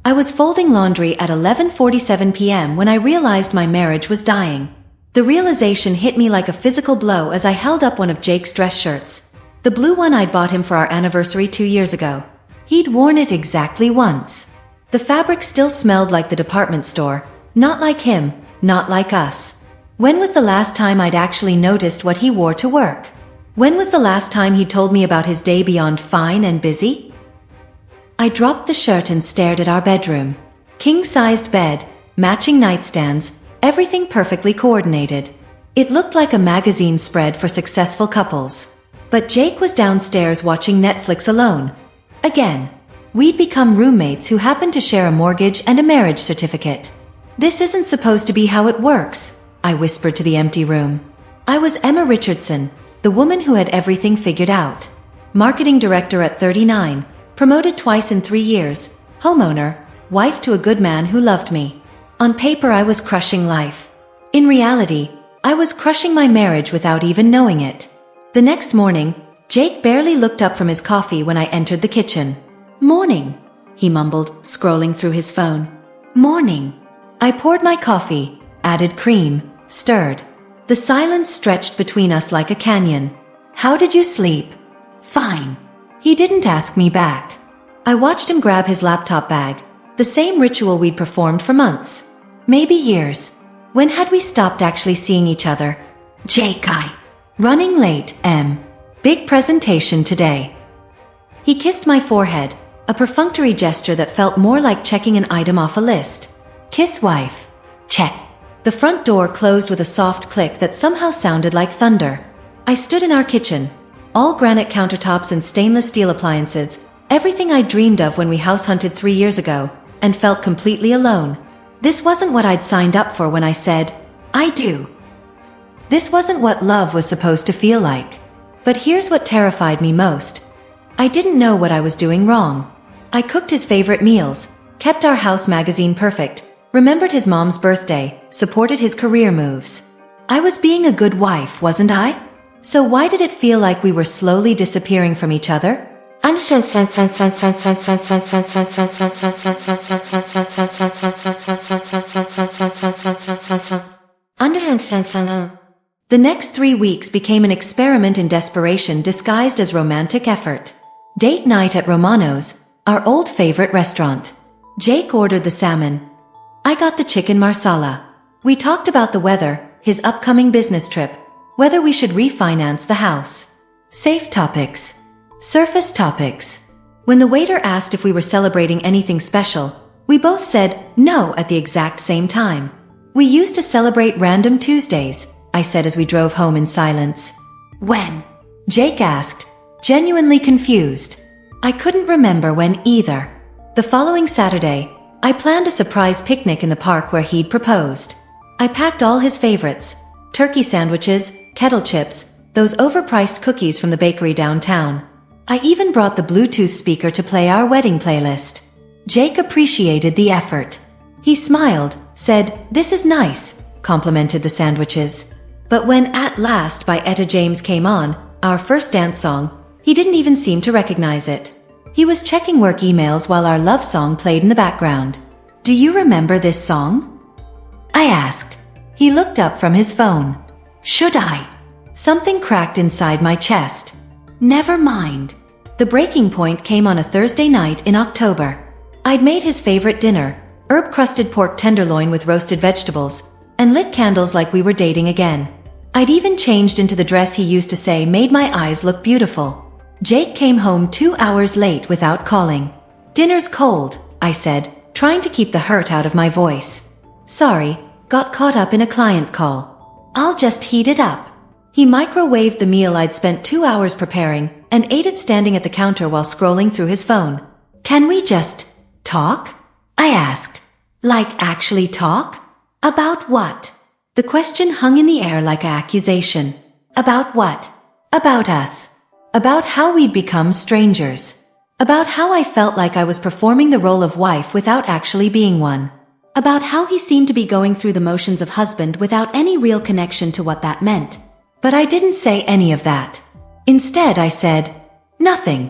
I was folding laundry at 11:47 p.m. when I realized my marriage was dying. The realization hit me like a physical blow as I held up one of Jake's dress shirts. The blue one I'd bought him for our anniversary 2 years ago. He'd worn it exactly once. The fabric still smelled like the department store. Not like him, not like us. When was the last time I'd actually noticed what he wore to work? When was the last time he told me about his day beyond fine and busy? I dropped the shirt and stared at our bedroom. King-sized bed, matching nightstands, everything perfectly coordinated. It looked like a magazine spread for successful couples. But Jake was downstairs watching Netflix alone. Again. We'd become roommates who happened to share a mortgage and a marriage certificate. This isn't supposed to be how it works, I whispered to the empty room. I was Emma Richardson, the woman who had everything figured out. Marketing director at 39, promoted twice in 3 years, homeowner, wife to a good man who loved me. On paper I was crushing life. In reality, I was crushing my marriage without even knowing it. The next morning, Jake barely looked up from his coffee when I entered the kitchen. "Morning," he mumbled, scrolling through his phone. "Morning." I poured my coffee, added cream, stirred. The silence stretched between us like a canyon. "How did you sleep?" "Fine." He didn't ask me back. I watched him grab his laptop bag, the same ritual we'd performed for months. Maybe years. When had we stopped actually seeing each other? "Jake, running late, Big presentation today." He kissed my forehead, a perfunctory gesture that felt more like checking an item off a list. Kiss wife. Check. The front door closed with a soft click that somehow sounded like thunder. I stood in our kitchen, all granite countertops and stainless steel appliances, everything I dreamed of when we house hunted 3 years ago, and felt completely alone. This wasn't what I'd signed up for when I said, "I do." This wasn't what love was supposed to feel like. But here's what terrified me most. I didn't know what I was doing wrong. I cooked his favorite meals, kept our house magazine perfect, remembered his mom's birthday, supported his career moves. I was being a good wife, wasn't I? So why did it feel like we were slowly disappearing from each other? The next 3 weeks became an experiment in desperation disguised as romantic effort. Date night at Romano's, our old favorite restaurant. Jake ordered the salmon. I got the chicken marsala. We talked about the weather, his upcoming business trip, whether we should refinance the house. Safe topics. Surface topics. When the waiter asked if we were celebrating anything special, we both said no at the exact same time. We used to celebrate random Tuesdays, I said as we drove home in silence. When? Jake asked, genuinely confused. I couldn't remember when either. The following Saturday, I planned a surprise picnic in the park where he'd proposed. I packed all his favorites, turkey sandwiches, kettle chips, those overpriced cookies from the bakery downtown. I even brought the Bluetooth speaker to play our wedding playlist. Jake appreciated the effort. He smiled, said, "This is nice," complimented the sandwiches. But when At Last by Etta James came on, our first dance song, he didn't even seem to recognize it. He was checking work emails while our love song played in the background. "Do you remember this song?" I asked. He looked up from his phone. "Should I?" Something cracked inside my chest. Never mind. The breaking point came on a Thursday night in October. I'd made his favorite dinner, herb-crusted pork tenderloin with roasted vegetables, and lit candles like we were dating again. I'd even changed into the dress he used to say made my eyes look beautiful. Jake came home 2 hours late without calling. "Dinner's cold," I said, trying to keep the hurt out of my voice. "Sorry, got caught up in a client call. I'll just heat it up." He microwaved the meal I'd spent 2 hours preparing, and ate it standing at the counter while scrolling through his phone. "Can we just talk?" I asked. "Like actually talk? About what?" The question hung in the air like an accusation. About what? About us. About how we'd become strangers. About how I felt like I was performing the role of wife without actually being one. About how he seemed to be going through the motions of husband without any real connection to what that meant. But I didn't say any of that. Instead I said, "Nothing.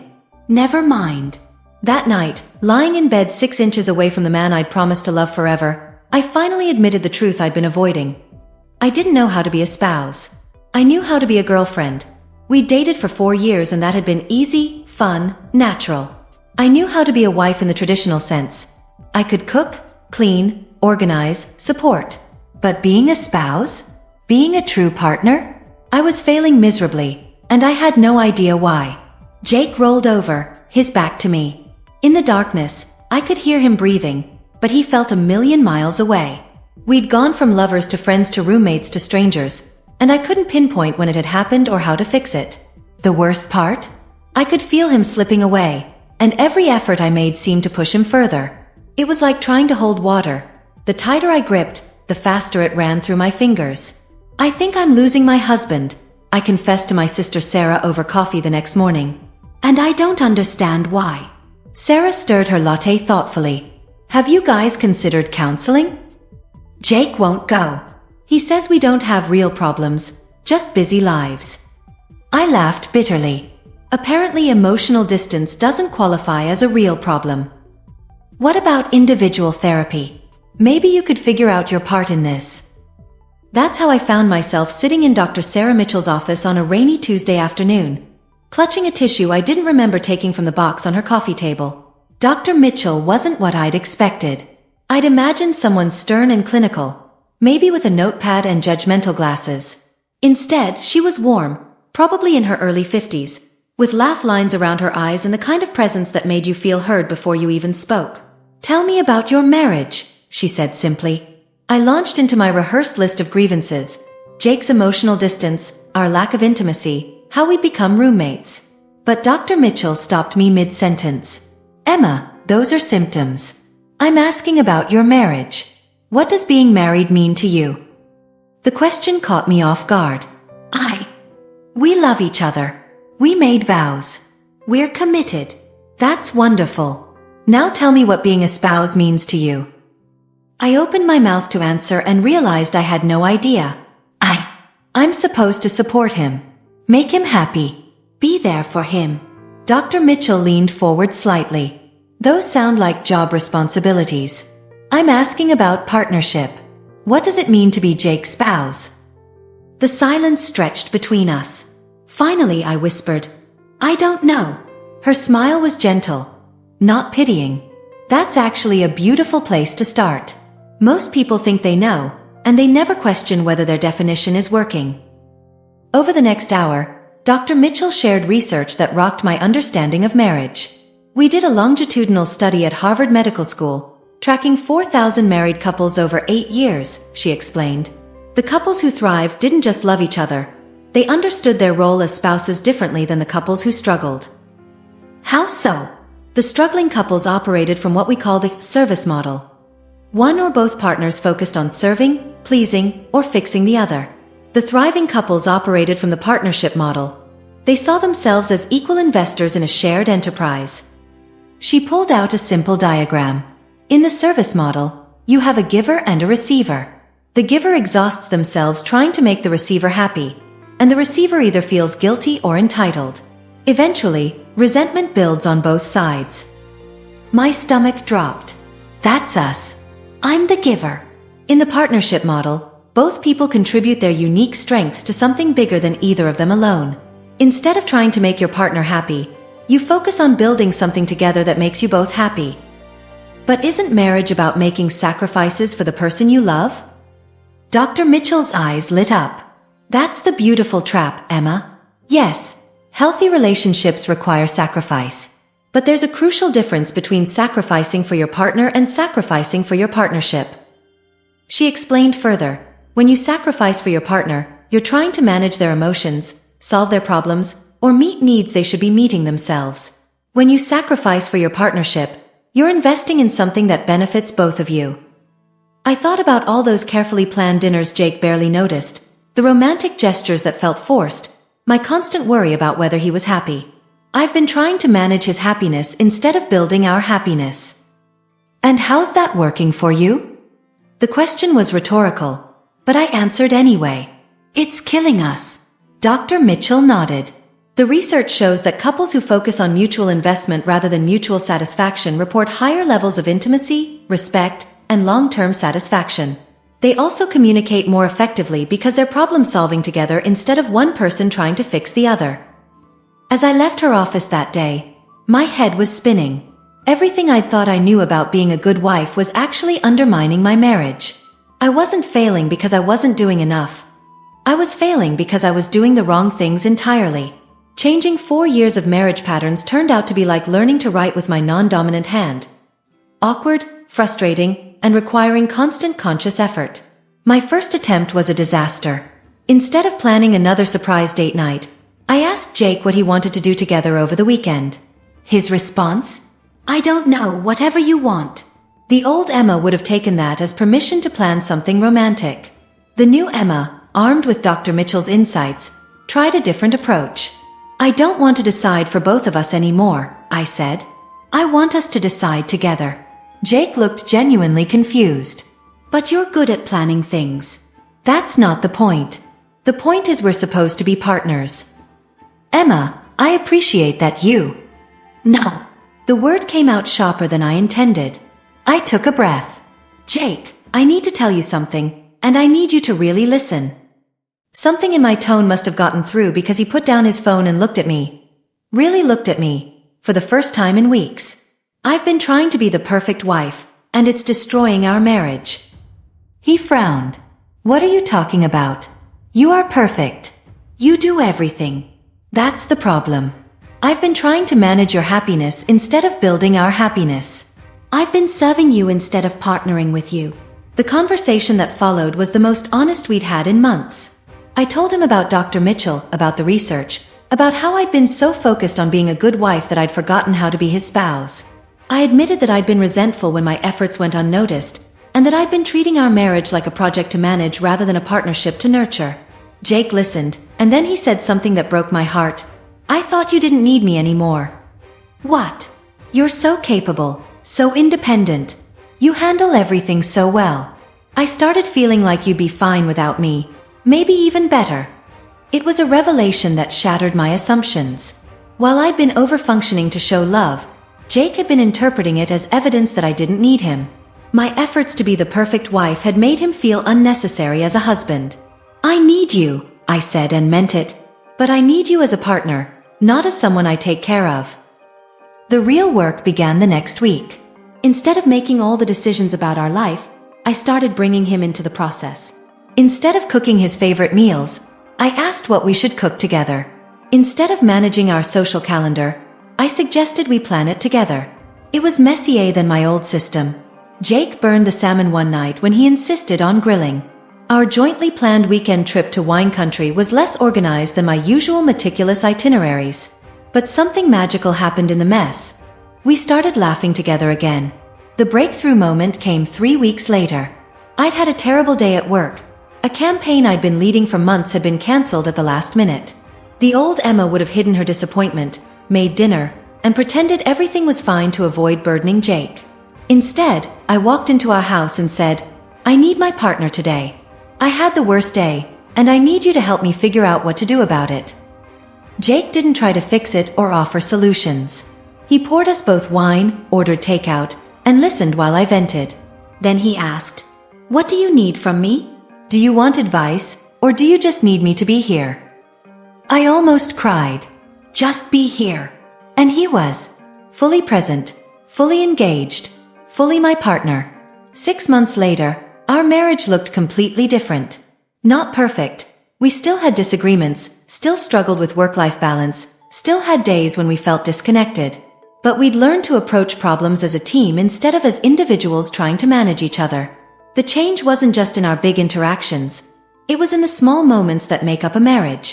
Never mind." That night, lying in bed 6 inches away from the man I'd promised to love forever, I finally admitted the truth I'd been avoiding. I didn't know how to be a spouse. I knew how to be a girlfriend. We'd dated for 4 years and that had been easy, fun, natural. I knew how to be a wife in the traditional sense. I could cook, clean, organize, support. But being a spouse? Being a true partner? I was failing miserably, and I had no idea why. Jake rolled over, his back to me. In the darkness, I could hear him breathing, but he felt a million miles away. We'd gone from lovers to friends to roommates to strangers, and I couldn't pinpoint when it had happened or how to fix it. The worst part? I could feel him slipping away, and every effort I made seemed to push him further. It was like trying to hold water. The tighter I gripped, the faster it ran through my fingers. I think I'm losing my husband, I confessed to my sister Sarah over coffee the next morning. And I don't understand why. Sarah stirred her latte thoughtfully. Have you guys considered counseling? Jake won't go. He says we don't have real problems, just busy lives. I laughed bitterly. Apparently emotional distance doesn't qualify as a real problem. What about individual therapy? Maybe you could figure out your part in this. That's how I found myself sitting in Dr. Sarah Mitchell's office on a rainy Tuesday afternoon, clutching a tissue I didn't remember taking from the box on her coffee table. Dr. Mitchell wasn't what I'd expected. I'd imagined someone stern and clinical, maybe with a notepad and judgmental glasses. Instead, she was warm, probably in her early 50s, with laugh lines around her eyes and the kind of presence that made you feel heard before you even spoke. Tell me about your marriage, she said simply. I launched into my rehearsed list of grievances: Jake's emotional distance, our lack of intimacy, how we'd become roommates. But Dr. Mitchell stopped me mid-sentence. Emma, those are symptoms. I'm asking about your marriage. What does being married mean to you? The question caught me off guard. We love each other. We made vows. We're committed. That's wonderful. Now tell me what being a spouse means to you. I opened my mouth to answer and realized I had no idea. I'm supposed to support him. Make him happy. Be there for him. Dr. Mitchell leaned forward slightly. Those sound like job responsibilities. I'm asking about partnership. What does it mean to be Jake's spouse? The silence stretched between us. Finally, I whispered, I don't know. Her smile was gentle, not pitying. That's actually a beautiful place to start. Most people think they know, and they never question whether their definition is working. Over the next hour, Dr. Mitchell shared research that rocked my understanding of marriage. We did a longitudinal study at Harvard Medical School, tracking 4,000 married couples over 8 years, she explained. The couples who thrived didn't just love each other. They understood their role as spouses differently than the couples who struggled. How so? The struggling couples operated from what we call the service model. One or both partners focused on serving, pleasing, or fixing the other. The thriving couples operated from the partnership model. They saw themselves as equal investors in a shared enterprise. She pulled out a simple diagram. In the service model, you have a giver and a receiver. The giver exhausts themselves trying to make the receiver happy, and the receiver either feels guilty or entitled. Eventually, resentment builds on both sides. My stomach dropped. That's us. I'm the giver. In the partnership model, both people contribute their unique strengths to something bigger than either of them alone. Instead of trying to make your partner happy, you focus on building something together that makes you both happy. But isn't marriage about making sacrifices for the person you love? Dr. Mitchell's eyes lit up. That's the beautiful trap, Emma. Yes, healthy relationships require sacrifice. But there's a crucial difference between sacrificing for your partner and sacrificing for your partnership. She explained further, when you sacrifice for your partner, you're trying to manage their emotions, solve their problems, or meet needs they should be meeting themselves. When you sacrifice for your partnership, you're investing in something that benefits both of you. I thought about all those carefully planned dinners Jake barely noticed, the romantic gestures that felt forced, my constant worry about whether he was happy. I've been trying to manage his happiness instead of building our happiness. And how's that working for you? The question was rhetorical, but I answered anyway. It's killing us. Dr. Mitchell nodded. The research shows that couples who focus on mutual investment rather than mutual satisfaction report higher levels of intimacy, respect, and long-term satisfaction. They also communicate more effectively because they're problem-solving together instead of one person trying to fix the other. As I left her office that day, my head was spinning. Everything I'd thought I knew about being a good wife was actually undermining my marriage. I wasn't failing because I wasn't doing enough. I was failing because I was doing the wrong things entirely. Changing 4 years of marriage patterns turned out to be like learning to write with my non-dominant hand. Awkward, frustrating, and requiring constant conscious effort. My first attempt was a disaster. Instead of planning another surprise date night, I asked Jake what he wanted to do together over the weekend. His response? "I don't know, whatever you want." The old Emma would have taken that as permission to plan something romantic. The new Emma, armed with Dr. Mitchell's insights, tried a different approach. "I don't want to decide for both of us anymore," I said. "I want us to decide together." Jake looked genuinely confused. "But you're good at planning things." "That's not the point. The point is we're supposed to be partners." "Emma, I appreciate that you—" "No." The word came out sharper than I intended. I took a breath. "Jake, I need to tell you something, and I need you to really listen." Something in my tone must have gotten through because he put down his phone and looked at me. Really looked at me, for the first time in weeks. "I've been trying to be the perfect wife, and it's destroying our marriage." He frowned. "What are you talking about? You are perfect. You do everything. That's the problem. I've been trying to manage your happiness instead of building our happiness. I've been serving you instead of partnering with you." The conversation that followed was the most honest we'd had in months. I told him about Dr. Mitchell, about the research, about how I'd been so focused on being a good wife that I'd forgotten how to be his spouse. I admitted that I'd been resentful when my efforts went unnoticed, and that I'd been treating our marriage like a project to manage rather than a partnership to nurture. Jake listened, and then he said something that broke my heart. "I thought you didn't need me anymore." "What? You're so capable, so independent. You handle everything so well. I started feeling like you'd be fine without me, maybe even better." It was a revelation that shattered my assumptions. While I'd been overfunctioning to show love, Jake had been interpreting it as evidence that I didn't need him. My efforts to be the perfect wife had made him feel unnecessary as a husband. "I need you," I said and meant it. "But I need you as a partner, not as someone I take care of." The real work began the next week. Instead of making all the decisions about our life, I started bringing him into the process. Instead of cooking his favorite meals, I asked what we should cook together. Instead of managing our social calendar, I suggested we plan it together. It was messier than my old system. Jake burned the salmon one night when he insisted on grilling. Our jointly planned weekend trip to wine country was less organized than my usual meticulous itineraries. But something magical happened in the mess. We started laughing together again. The breakthrough moment came 3 weeks later. I'd had a terrible day at work. A campaign I'd been leading for months had been cancelled at the last minute. The old Emma would have hidden her disappointment, made dinner, and pretended everything was fine to avoid burdening Jake. Instead, I walked into our house and said, "I need my partner today. I had the worst day, and I need you to help me figure out what to do about it." Jake didn't try to fix it or offer solutions. He poured us both wine, ordered takeout, and listened while I vented. Then he asked, "What do you need from me? Do you want advice, or do you just need me to be here?" I almost cried. Just be here. And he was. Fully present, fully engaged, fully my partner. 6 months later, our marriage looked completely different. Not perfect. We still had disagreements, still struggled with work-life balance, still had days when we felt disconnected. But we'd learned to approach problems as a team instead of as individuals trying to manage each other. The change wasn't just in our big interactions. It was in the small moments that make up a marriage.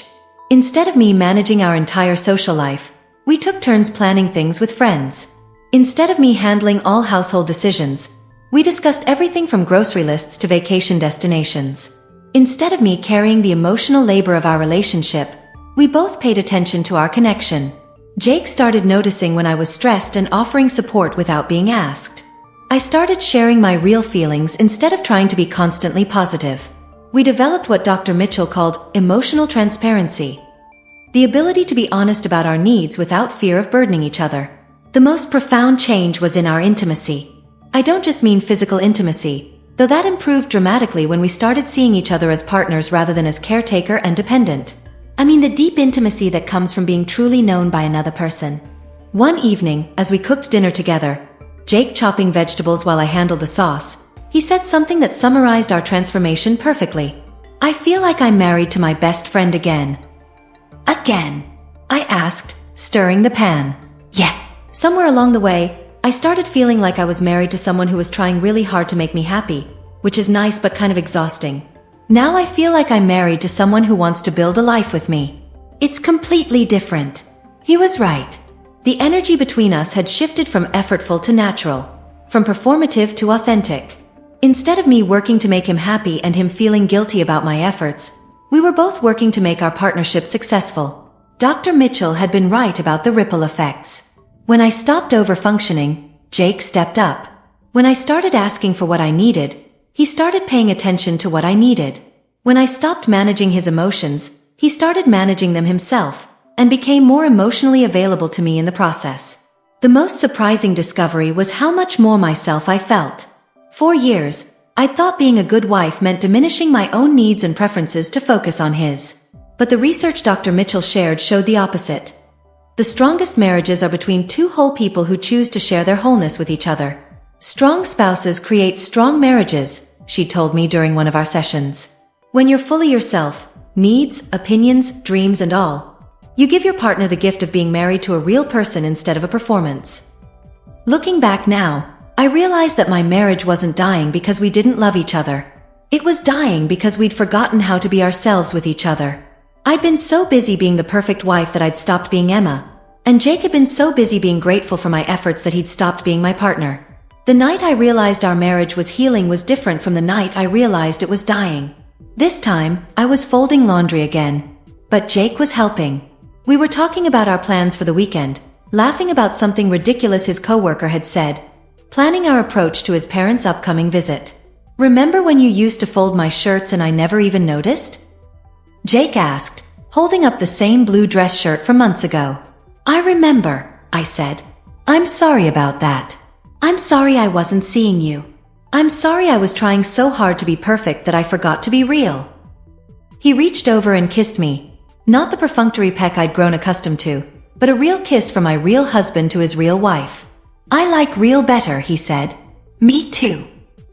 Instead of me managing our entire social life, we took turns planning things with friends. Instead of me handling all household decisions, we discussed everything from grocery lists to vacation destinations. Instead of me carrying the emotional labor of our relationship, we both paid attention to our connection. Jake started noticing when I was stressed and offering support without being asked. I started sharing my real feelings instead of trying to be constantly positive. We developed what Dr. Mitchell called emotional transparency. The ability to be honest about our needs without fear of burdening each other. The most profound change was in our intimacy. I don't just mean physical intimacy, though that improved dramatically when we started seeing each other as partners rather than as caretaker and dependent. I mean the deep intimacy that comes from being truly known by another person. One evening, as we cooked dinner together, Jake chopping vegetables while I handled the sauce, he said something that summarized our transformation perfectly. "I feel like I'm married to my best friend again." "Again?" I asked, stirring the pan. "Yeah." Somewhere along the way, I started feeling like I was married to someone who was trying really hard to make me happy, which is nice but kind of exhausting. Now I feel like I'm married to someone who wants to build a life with me. It's completely different. He was right. The energy between us had shifted from effortful to natural, from performative to authentic. Instead of me working to make him happy and him feeling guilty about my efforts, we were both working to make our partnership successful. Dr. Mitchell had been right about the ripple effects. When I stopped over-functioning, Jake stepped up. When I started asking for what I needed, he started paying attention to what I needed. When I stopped managing his emotions, he started managing them himself, and became more emotionally available to me in the process. The most surprising discovery was how much more myself I felt. For years, I'd thought being a good wife meant diminishing my own needs and preferences to focus on his. But the research Dr. Mitchell shared showed the opposite. The strongest marriages are between two whole people who choose to share their wholeness with each other. Strong spouses create strong marriages, she told me during one of our sessions. When you're fully yourself, needs, opinions, dreams and all, you give your partner the gift of being married to a real person instead of a performance. Looking back now, I realized that my marriage wasn't dying because we didn't love each other. It was dying because we'd forgotten how to be ourselves with each other. I'd been so busy being the perfect wife that I'd stopped being Emma, and Jake had been so busy being grateful for my efforts that he'd stopped being my partner. The night I realized our marriage was healing was different from the night I realized it was dying. This time, I was folding laundry again, but Jake was helping. We were talking about our plans for the weekend, laughing about something ridiculous his coworker had said, planning our approach to his parents' upcoming visit. "Remember when you used to fold my shirts and I never even noticed?" Jake asked, holding up the same blue dress shirt from months ago. "I remember," I said. "I'm sorry about that. I'm sorry I wasn't seeing you. I'm sorry I was trying so hard to be perfect that I forgot to be real." He reached over and kissed me. Not the perfunctory peck I'd grown accustomed to, but a real kiss from my real husband to his real wife. "I like real better," he said. "Me too."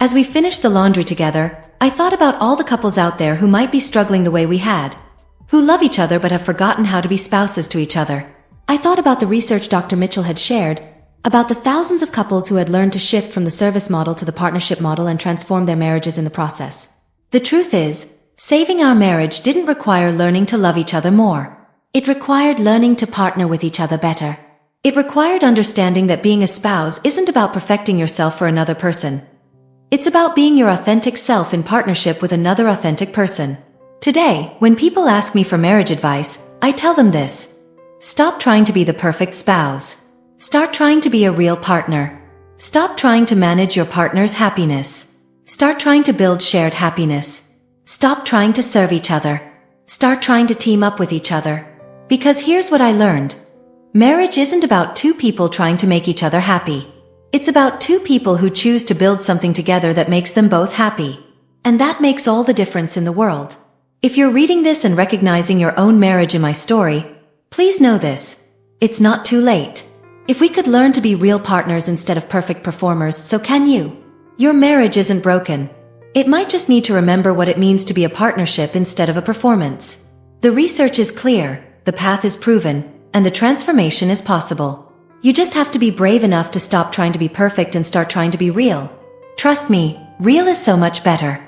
As we finished the laundry together, I thought about all the couples out there who might be struggling the way we had, who love each other but have forgotten how to be spouses to each other. I thought about the research Dr. Mitchell had shared, about the thousands of couples who had learned to shift from the service model to the partnership model and transform their marriages in the process. The truth is, saving our marriage didn't require learning to love each other more. It required learning to partner with each other better. It required understanding that being a spouse isn't about perfecting yourself for another person. It's about being your authentic self in partnership with another authentic person. Today, when people ask me for marriage advice, I tell them this. Stop trying to be the perfect spouse. Start trying to be a real partner. Stop trying to manage your partner's happiness. Start trying to build shared happiness. Stop trying to serve each other. Start trying to team up with each other. Because here's what I learned. Marriage isn't about two people trying to make each other happy. It's about two people who choose to build something together that makes them both happy. And that makes all the difference in the world. If you're reading this and recognizing your own marriage in my story, please know this. It's not too late. If we could learn to be real partners instead of perfect performers, so can you. Your marriage isn't broken. It might just need to remember what it means to be a partnership instead of a performance. The research is clear, the path is proven, and the transformation is possible. You just have to be brave enough to stop trying to be perfect and start trying to be real. Trust me, real is so much better.